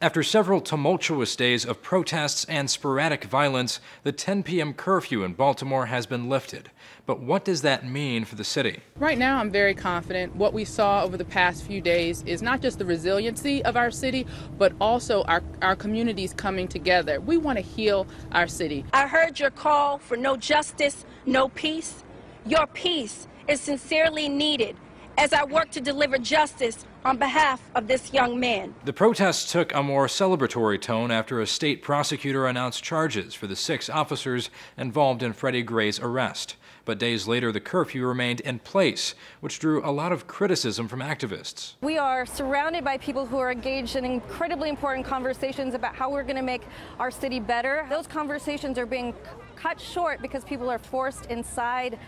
After several tumultuous days of protests and sporadic violence, the 10 p.m. curfew in Baltimore has been lifted. But what does that mean for the city? Right now, I'm very confident. What we saw over the past few days is not just the resiliency of our city, but also our communities coming together. We want to heal our city. I heard your call for no justice, no peace. Your peace is sincerely needed as I work to deliver justice on behalf of this young man. The protests took a more celebratory tone after a state prosecutor announced charges for the 6 officers involved in Freddie Gray's arrest. But days later, the curfew remained in place, which drew a lot of criticism from activists. We are surrounded by people who are engaged in incredibly important conversations about how we're going to make our city better. Those conversations are being cut short because people are forced inside.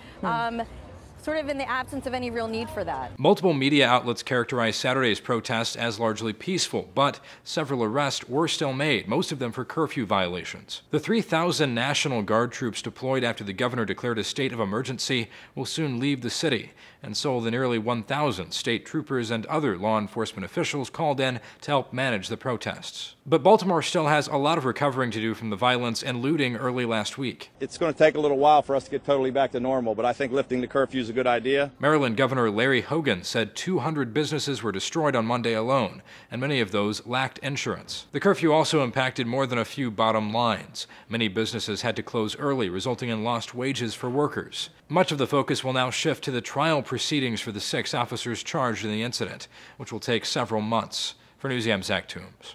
Sort of in the absence of any real need for that. Multiple media outlets characterized Saturday's protests as largely peaceful, but several arrests were still made, most of them for curfew violations. The 3,000 National Guard troops deployed after the governor declared a state of emergency will soon leave the city, and so the nearly 1,000 state troopers and other law enforcement officials called in to help manage the protests. But Baltimore still has a lot of recovering to do from the violence and looting early last week. It's going to take a little while for us to get totally back to normal, but I think lifting the curfew is a good idea. Maryland Governor Larry Hogan said 200 businesses were destroyed on Monday alone, and many of those lacked insurance. The curfew also impacted more than a few bottom lines. Many businesses had to close early, resulting in lost wages for workers. Much of the focus will now shift to the trial proceedings for the 6 officers charged in the incident, which will take several months. For Newsiam's Zach Toombs.